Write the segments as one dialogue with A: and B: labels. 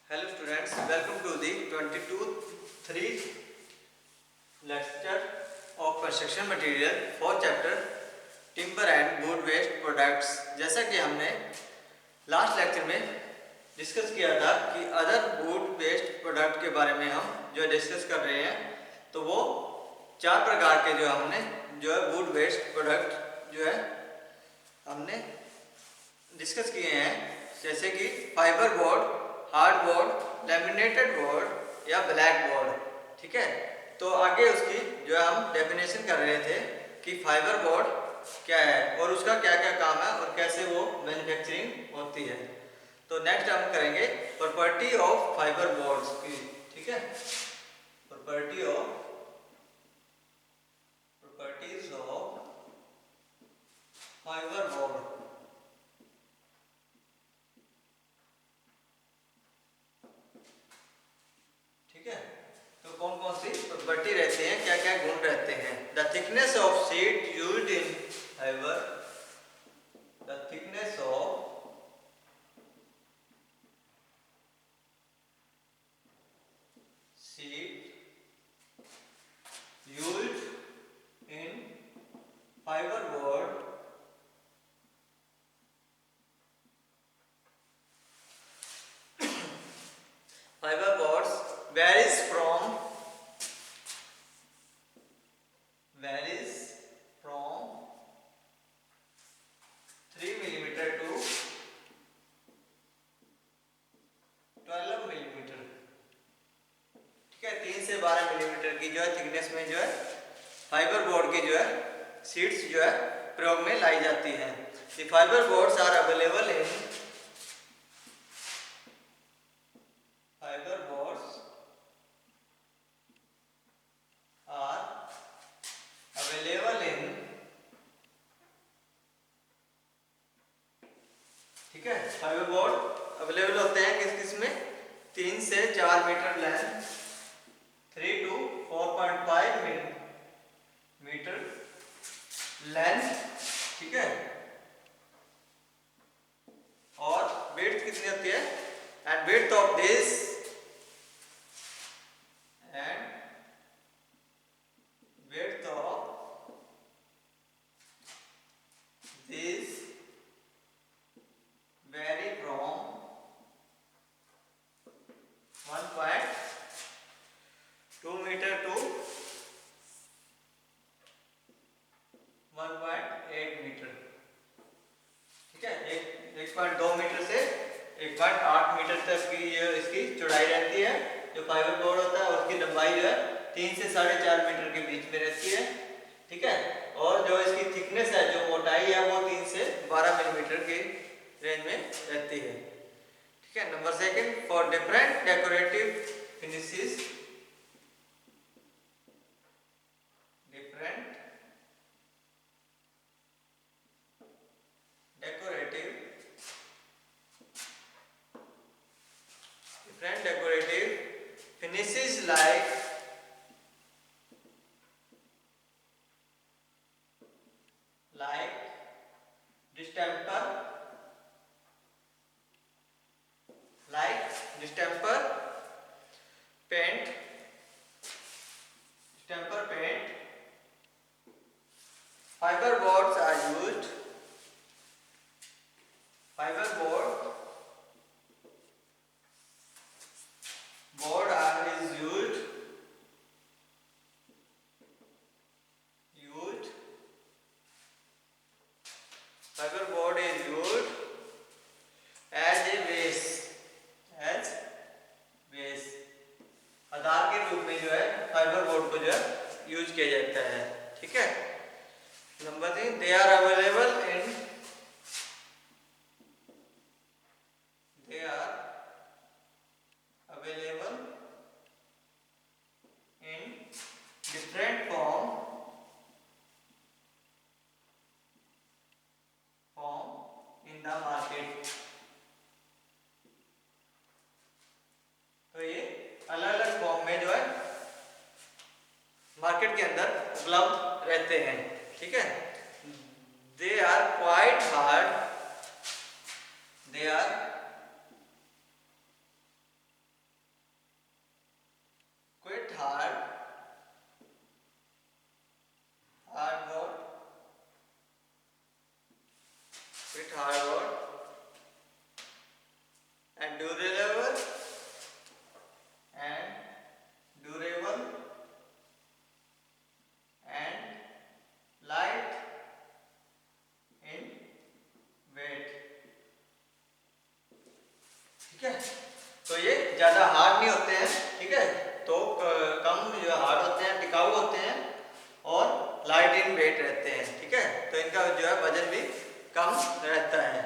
A: Hello students, welcome to the 22-3 lecture of construction material for chapter timber and wood waste products। जैसा कि हमने last lecture में discuss किया था कि अदर वुड वेस्ट प्रोडक्ट के बारे में हम जो डिस्कस कर रहे हैं, तो वो चार प्रकार के जो हमने जो है वुड वेस्ट प्रोडक्ट जो है हमने डिस्कस किए हैं, जैसे कि fibre board, hard board, laminated board या ब्लैक बोर्ड। ठीक है, तो आगे उसकी जो है हम डेफिनेशन कर रहे थे कि फाइबर बोर्ड क्या है और उसका क्या क्या काम है और कैसे वो मैन्युफैक्चरिंग होती है। तो नेक्स्ट हम करेंगे प्रॉपर्टी ऑफ फाइबर बोर्ड्स की। ठीक है, प्रॉपर्टीज ऑफ फाइबर बोर्ड। ठीक है, तो कौन कौन सी प्रॉपर्टी रहती हैं, क्या क्या गुण रहते हैं। The thickness of sheet used in fibre, the thickness of sheet used in fibre board fibre boards varies from 3 millimetre to 12 millimetre. ठीक है, 3 से 12 मिलीमीटर की जो है थिकनेस में जो है फाइबर बोर्ड की जो है शीट्स जो है प्रयोग में लाई जाती हैं। The fibre boards are available in fibre boards are available in, ठीक है, फाइबर बोर्ड अवेलेबल होते हैं किस किस में, 3 से 4 metre length, 3 to 4.5 metre length. ठीक है, और विड्थ कितनी होती है, and width of this and width of this vary from 1.2 metre to 1.8 metre. ठीक है, 1.2 मीटर से 1.8 मीटर तक की ये इसकी चौड़ाई रहती है जो फाइबर बोर्ड होता है, और उसकी लंबाई जो है 3 से 4.5 मीटर के बीच में रहती है। ठीक है, और जो इसकी थिकनेस है, जो मोटाई है, वो 3 से 12 मिलीमीटर की रेंज में रहती है। ठीक है, number second, for different decorative finishes, different decorative finishes like distemper, paint, distemper paint, fiber boards are used, fiber board is used fiber board is used as a base, आधार के रूप में जो है फाइबर बोर्ड को जो है use किया जाता है। ठीक है, number 3, they are available in different form in the market। तो ये अलग अलग फॉर्म में जो है मार्केट के अंदर उपलब्ध रहते हैं। ठीक है, they are quite hard, they are hard नहीं होते हैं, ठीक है, तो कम जो हार्ड होते हैं, टिकाऊ होते हैं और लाइट इन वेट रहते हैं, ठीक है, तो इनका जो है वजन भी कम रहता है।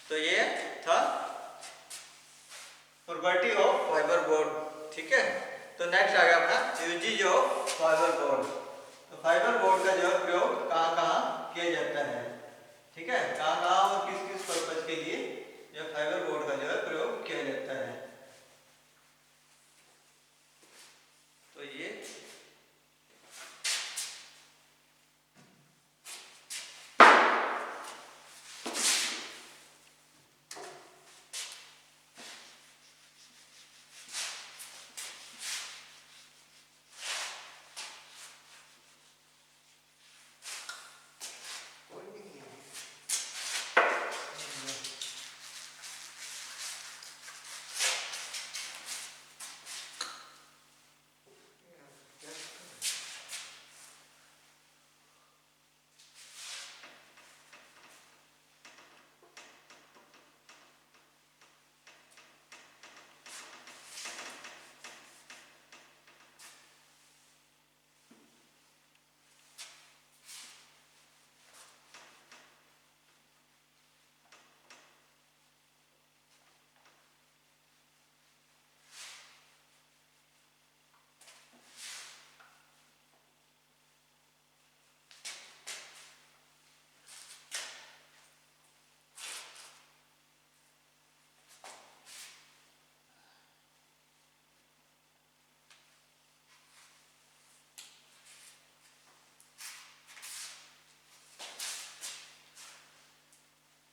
A: तो ये था प्रॉपर्टी ऑफ फाइबर बोर्ड, ठीक है। तो नेक्स्ट आ गया अपना यूजेज ऑफ फाइबर बोर्ड। तो फाइबर बोर्ड का जो है प्रयोग कहाँ कहाँ किया जाता है, ठीक है, कहाँ कहाँ और किस किस पर्पज के लिए जो फाइबर बोर्ड का जो है प्रयोग किया जाता है। तो ये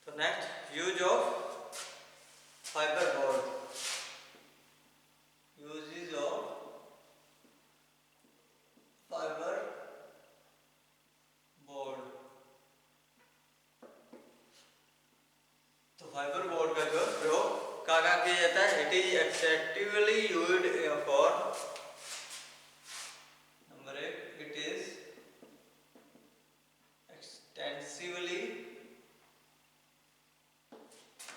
A: तो next use of fibre board, uses of fibre board. तो फाइबर बोर्ड का जो प्रयोग कहाँ किया जाता है, it is exclusively used for, number 1, it is extensively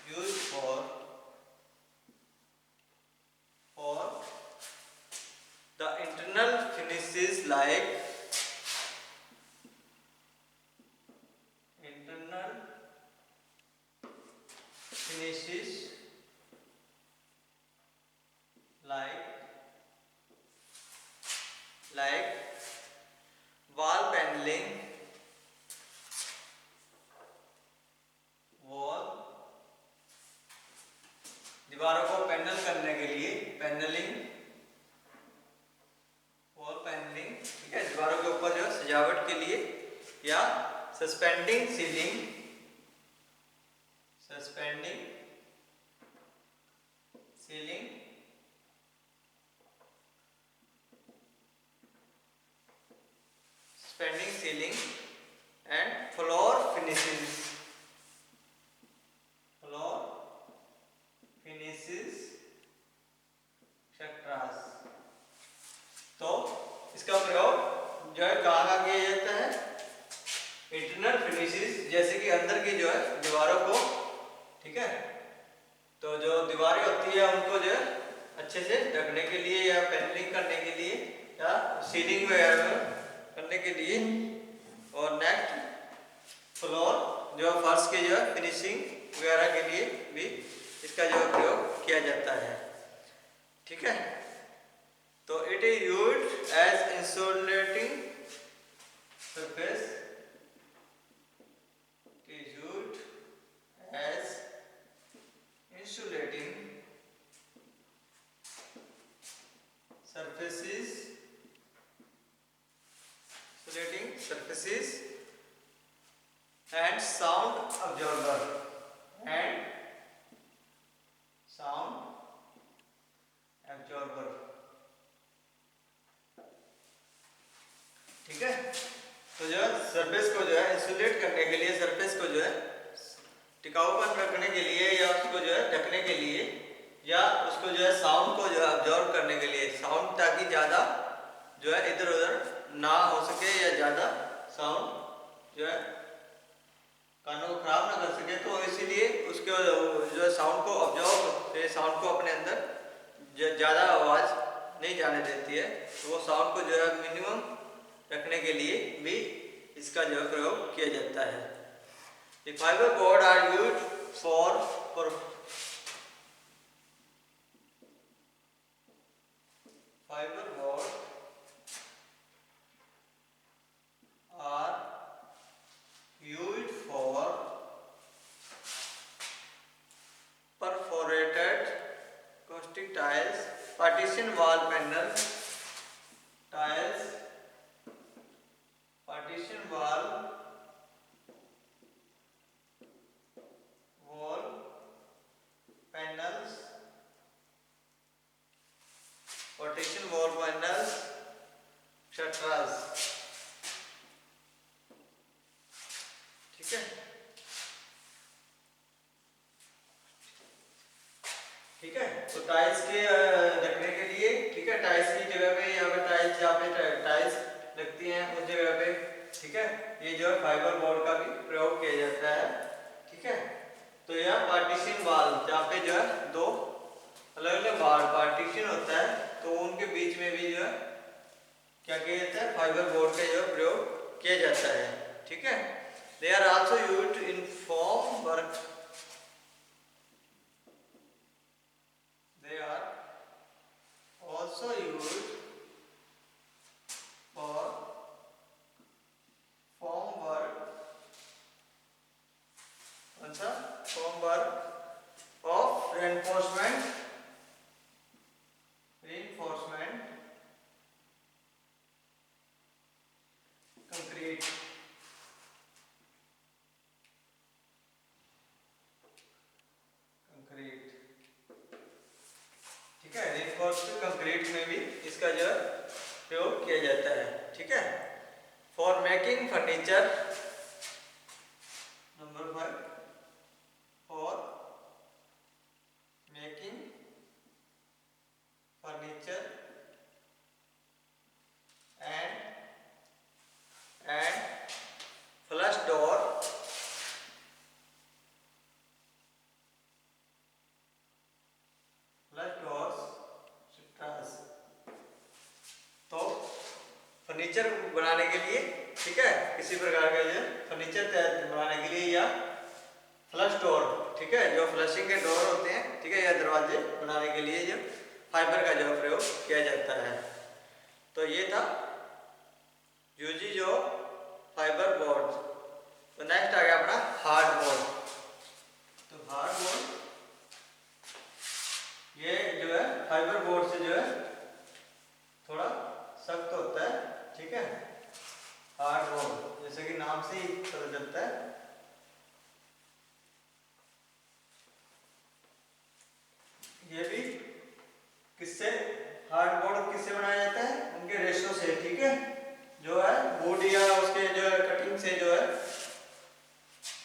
A: used for the internal finishes like wall paneling, दीवारों को पैनल करने के लिए पैनलिंग, वॉल पैनलिंग, ठीक है, दीवारों के ऊपर जो सजावट के लिए, या suspending ceiling, suspending ceiling, suspending ceiling and floor finishing, तो इसका प्रयोग जो है कहाँ किया जाता है, इंटरनल फिनिशेस, जैसे कि अंदर की जो है दीवारों को, ठीक है, तो जो दीवारें होती है उनको जो है अच्छे से ढकने के लिए या पैनलिंग करने के लिए या सीलिंग वगैरह करने के लिए, और नेक्स्ट फ्लोर जो फर्श की जो है फिनिशिंग वगैरह के लिए भी इसका जो प्रयोग किया जाता है, ठीक है। तो it is used as insulating surface, it is used as insulating surfaces and sound absorber ठीक है। तो जो है सरफेस को जो है इंसुलेट करने के लिए, सरफेस को जो है टिकाऊपन रखने के लिए, या उसको जो है ढकने के लिए, या उसको जो है साउंड को जो है अब्जॉर्ब करने के लिए, साउंड ताकि ज़्यादा जो है इधर उधर ना हो सके, या ज़्यादा साउंड जो है कानों को खराब ना कर सके, तो इसीलिए उसके जो है साउंड को अब्जॉर्ब, साउंड को अपने अंदर ज़्यादा आवाज़ नहीं जाने देती है, तो वो साउंड को जो है मिनिमम रखने के लिए भी इसका जो है प्रयोग किया जाता है। The fiber board are used for fiber board are used for perforated acoustic tiles, partition wall panel tiles, partition wall panels, partition wall panels, etc. ठीक है, ठीक है। तो टाइल्स के रखने के लिए, ठीक है, टाइल्स की जगह पे यहाँ पे टाइल्स, जहाँ पे टाइल्स लगती हैं उस जगह पे, ठीक है, ये जो है फाइबर बोर्ड का भी प्रयोग किया जाता है। ठीक है, तो यह पार्टीशन वाल, जहाँ पे जो है दो अलग अलग वाल पार्टीशन होता है, तो उनके बीच में भी जो है क्या किया जाता है, फाइबर बोर्ड का जो प्रयोग किया जाता है। ठीक है, they are also used in formwork, they are also used for formwork, formwork of reinforcement concrete, ठीक है, reinforced concrete में भी इसका जो प्रयोग किया जाता है। ठीक है, for making furniture, number 5, for making furniture and flush door, तो फर्नीचर बनाने के लिए, ठीक है, किसी प्रकार का जो फर्नीचर बनाने के लिए, या फ्लश डोर, ठीक है, जो फ्लशिंग के डोर होते हैं, ठीक है, या दरवाजे बनाने के लिए जो फाइबर का जो प्रयोग किया जाता है। तो ये था यूजेज ऑफ फाइबर बोर्ड। तो नेक्स्ट आ गया अपना हार्ड बोर्ड। तो हार्ड बोर्ड ये जो है फाइबर बोर्ड से जो है थोड़ा सख्त होता है। ठीक है, हार्ड बोर्ड जैसे कि नाम से ही पता चलता है। ये भी किससे, हार्ड बोर्ड किससे बनाया जाता है, उनके रेशो से। ठीक है, जो है वुड या उसके जो है कटिंग से, जो है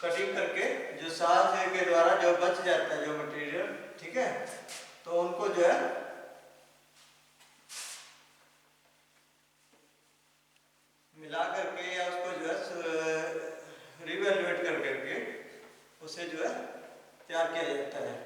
A: कटिंग करके जो साल के द्वारा जो बच जाता है जो मटेरियल, ठीक है, तो उनको जो है मिला करके या उसको जो है रिवैल्यूएट कर करके उसे जो है तैयार किया जाता है।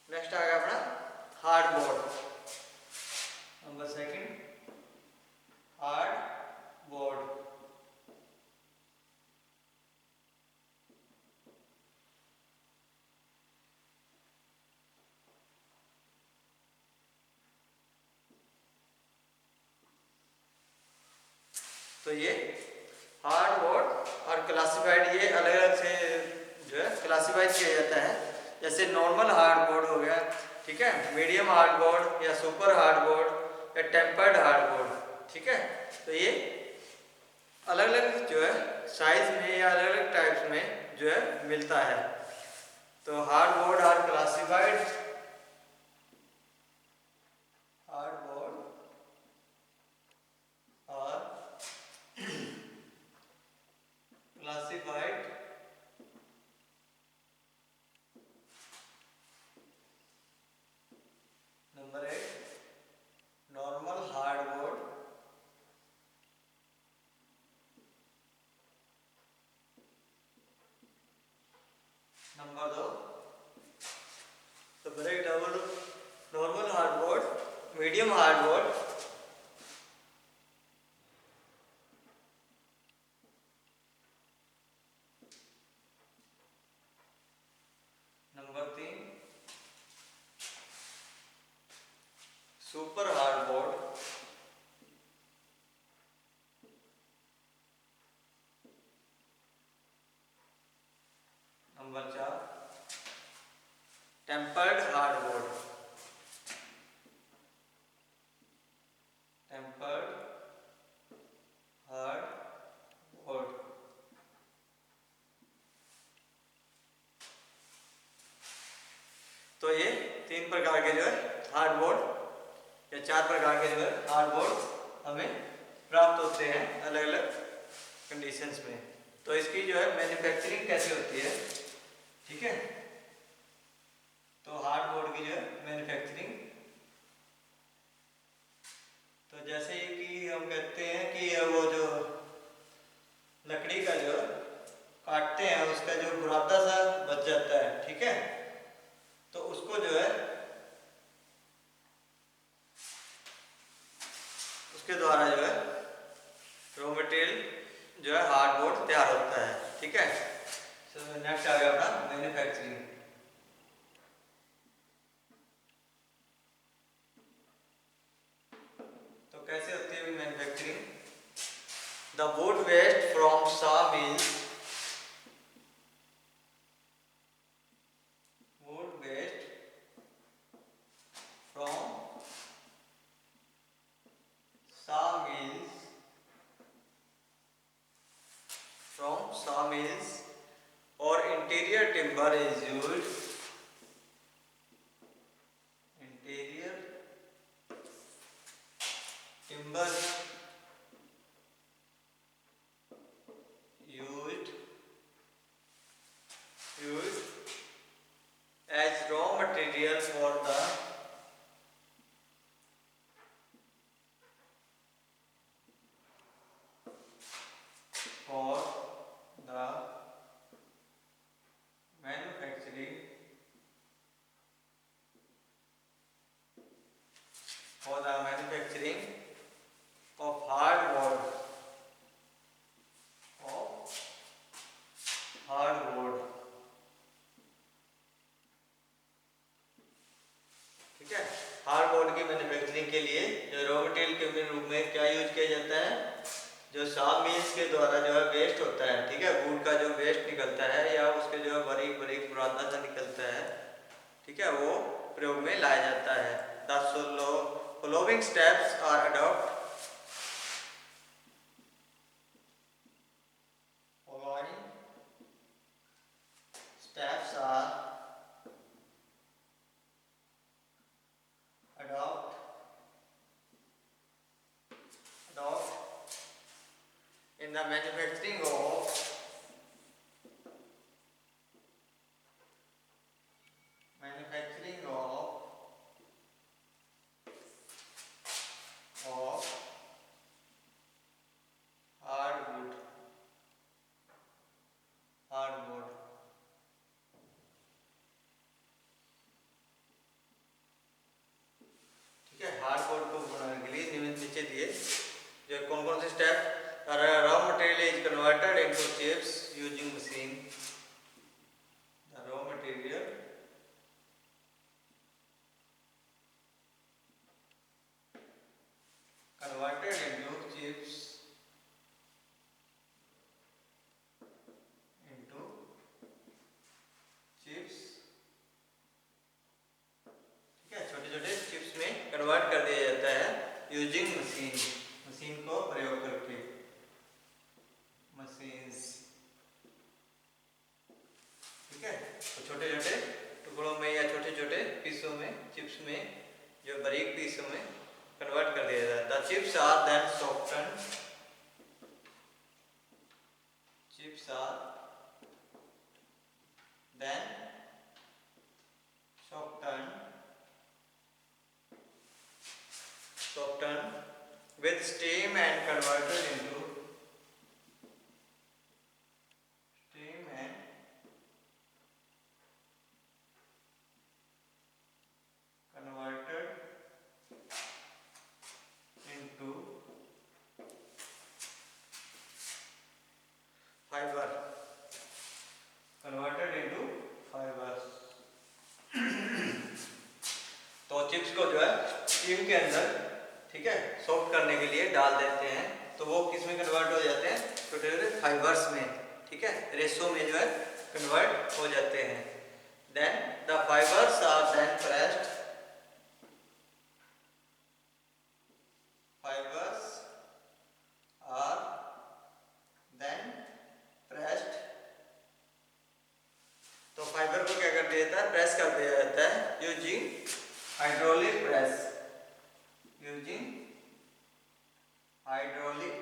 A: नेक्स्ट आ गया अपना hard board, number 2, hard board. तो ये हार्ड बोर्ड और क्लासिफाइड, ये अलग अलग से जो है क्लासिफाइड किया जाता है। जैसे नॉर्मल हार्ड बोर्ड हो गया, ठीक है, मीडियम हार्ड बोर्ड या सुपर हार्ड बोर्ड या टेम्पर्ड हार्ड बोर्ड। ठीक है, तो ये अलग अलग जो है साइज में या अलग अलग टाइप्स में जो है मिलता है। तो hardboard are classified break down normal hardboard, medium hardboard, number 3 super hardboard, number 4 tempered hardboard, tempered hardboard. तो ये 3 प्रकार के जो है हार्डबोर्ड या 4 प्रकार के जो है हार्डबोर्ड हमें प्राप्त होते हैं अलग अलग कंडीशंस में। तो इसकी जो है मैन्युफैक्चरिंग कैसे होती है, ठीक है। तो हार्डबोर्ड की जो है मैन्युफैक्चरिंग, तो जैसे कि हम कहते हैं कि वो जो लकड़ी का जो काटते हैं उसका जो बुरादा सा बच जाता है, ठीक है। तो उसको जो है उसके द्वारा जो है रॉ मटेरियल जो है हार्डबोर्ड तैयार होता है, ठीक है। नेक्स्ट आ गया अपना मैन्युफैक्चरिंग। तो कैसे होती है manufacturing? The wood waste from sawmills, wood waste from sawmills, from sawmills or interior timber is used, interior timber used as raw material for the manufacturing of hardwood, ठीक है। Hardboard की manufacturing के लिए जो raw material के रूप में क्या यूज किया जाता है, जो सॉ मिल्स के द्वारा जो है वेस्ट होता है, ठीक है, वुड का जो वेस्ट निकलता है या उसके जो है बारीक बारीक बुरादा सा निकलता है, ठीक है, वो प्रयोग में लाया जाता है। The following steps are adopt, following steps are adopt in the manufacturing of hardwood. ठीक है, हार्डवुड को बनाने के लिए निम्न नीचे दिए जो कौन कौन से step, raw material is converted into chips using machine, the raw material converted into chips ठीक है, छोटे छोटे चिप्स में कन्वर्ट कर दिया जाता है यूजिंग मशीन, मशीन को प्रयोग करके, मशीन्स, ठीक है। तो छोटे छोटे टुकड़ों में या छोटे छोटे पीसों में, चिप्स में जो बारीक पीसों में कन्वर्ट कर दिया जाता है। The chips are then soften, chips are then softened with steam and converted into steam and और चिप्स को जो है स्टीम के अंदर, ठीक है, सॉफ्ट करने के लिए डाल देते हैं, तो वो किस में कन्वर्ट हो जाते हैं, छोटे छोटे फाइबर्स में, ठीक है, रेशो में जो है कन्वर्ट हो जाते हैं। Then the fibres are then pressed, fibres are then pressed, तो फाइबर को क्या कर दिया जाता है, प्रेस कर दिया जाता है using hydraulic press, using hydraulic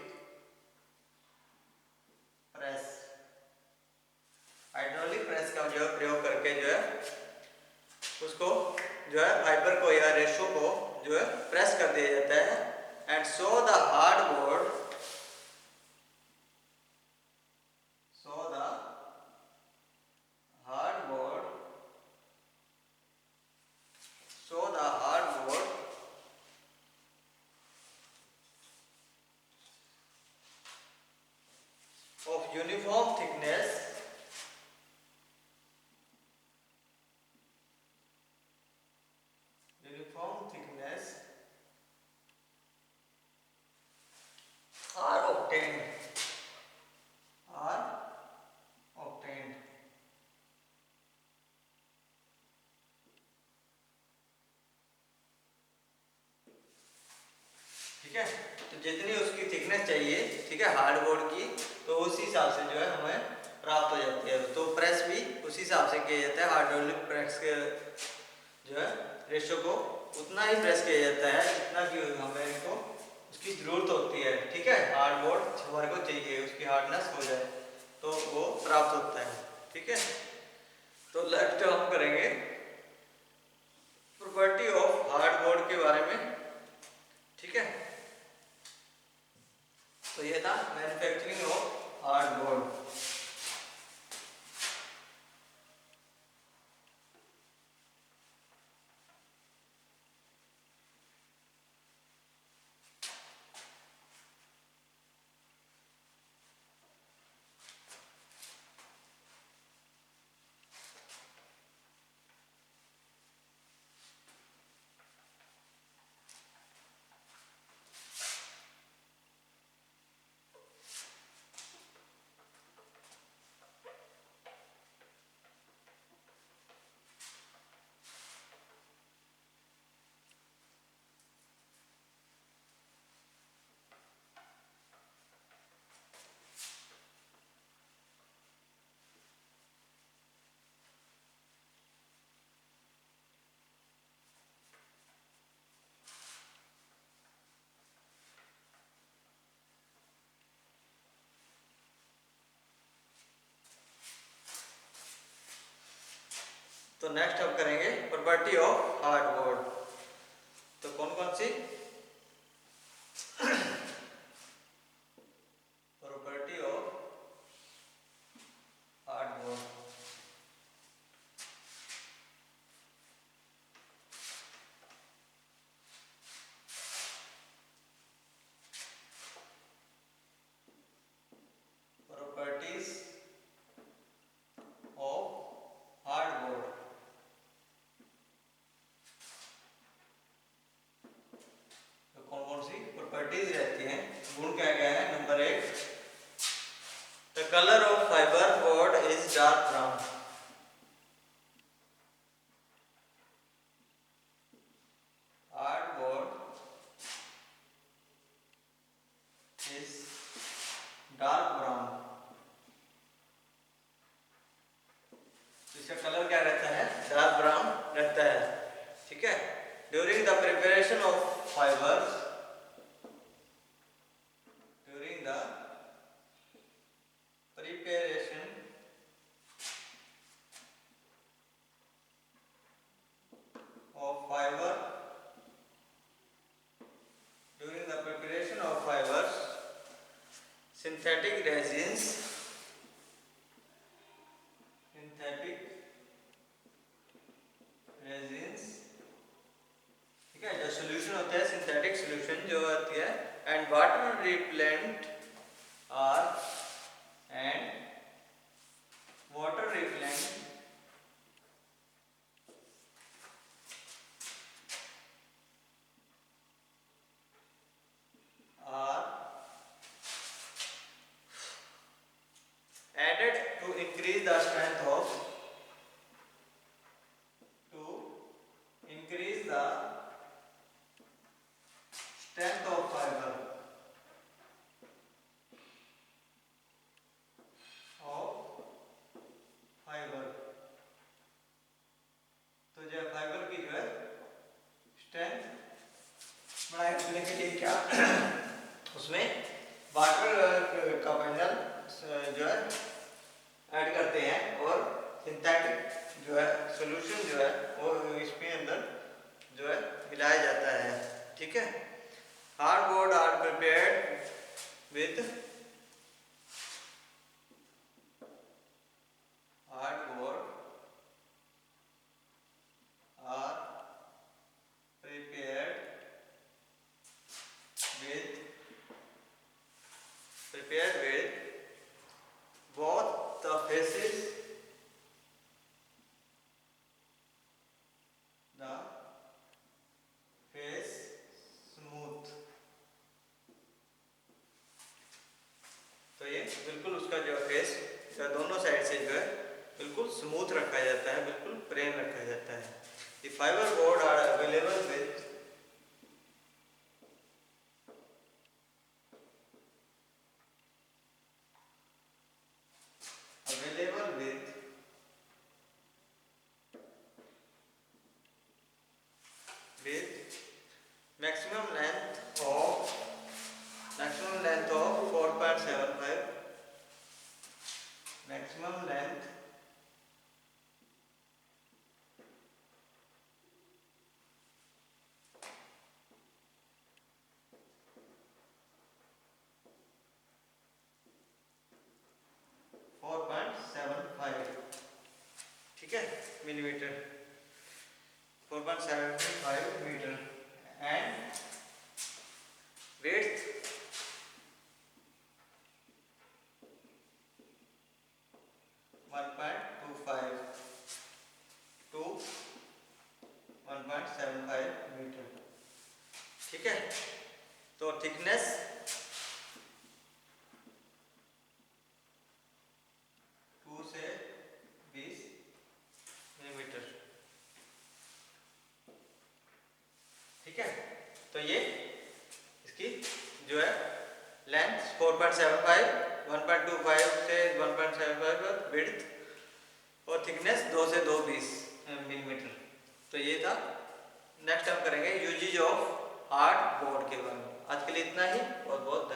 A: press. Hydraulic press का जो प्रयोग करके जो है उसको जो है फाइबर को या रेशो को जो है प्रेस कर दिया जाता है, and so the hardboard, so the hardboard, so the hardboard of uniform thickness, uniform thickness are obtained, are obtained, ठीक है। तो जितनी उसकी थिकनेस चाहिए, ठीक है, हार्डबोर्ड की, तो उसी हिसाब से जो है हमें प्राप्त हो जाती है। तो प्रेस भी उसी हिसाब से किया जाता है, हाइड्रोलिक प्रेस के जो है रेशो को उतना ही प्रेस किया जाता है जितना कि हमें को उसकी ज़रूरत होती है, ठीक है। हार्डबोर्ड हमारे को चाहिए, उसकी हार्डनेस हो जाए तो वो प्राप्त होता है, ठीक है। तो नेक्स्ट हम करेंगे प्रॉपर्टी ऑफ हार्डबोर्ड के बारे में, ठीक है। तो ये था मैन्युफैक्चरिंग ऑफ हार्डबोर्ड। तो नेक्स्ट हम करेंगे प्रॉपर्टी ऑफ हार्डबोर्ड। तो कौन कौन सी property of hardboard, properties of hardboard. तो कौन कौन सी प्रॉपर्टीज रहती हैं, गुण क्या क्या है। Number 1, the colour of fibre board is dark brown, hardboard is dark brown. इसका कलर क्या रहता है, डार्क ब्राउन रहता है, ठीक है। During the preparation of fibres, during the preparation of fiber, during the preparation of fibers, synthetic resins, synthetic resins, ठीक है, जो सोल्यूशन होता है सिंथेटिक सोल्यूशन जो होती है, and water repellent are, and water repellent the strength of fibre तो जो फाइबर की जो है स्ट्रेंथ बढ़ाए रखने के लिए क्या उसमें वाटर का मिनरल जो है ऐड करते हैं और सिंथेटिक जो है सॉल्यूशन जो है वो इसके अंदर जो है मिलाया जाता है। ठीक है। Hardboard are prepared with hardboard are prepared with both the faces smooth। तो ये बिल्कुल उसका जो फेस दोनों साइड से जो है बिल्कुल स्मूथ रखा जाता है, बिल्कुल प्लेन रखा जाता है। The fiber board are available with maximum length of 4.75, maximum length 4.75, ठीक है, millimetre, 4.75 metre and width 1.25 to 1.75 metre. ठीक है। तो थिकनेस 2 से 20 मिलीमीटर। ठीक है। तो ये इसकी जो है लेंथ 4.75, 1.25 से 1.75 विड्थ और थिकनेस 2 से 2.20 मिलीमीटर। तो ये था। नेक्स्ट हम करेंगे यूजेज ऑफ हार्ड बोर्ड के बारे में। आज के लिए इतना ही। बहुत बहुत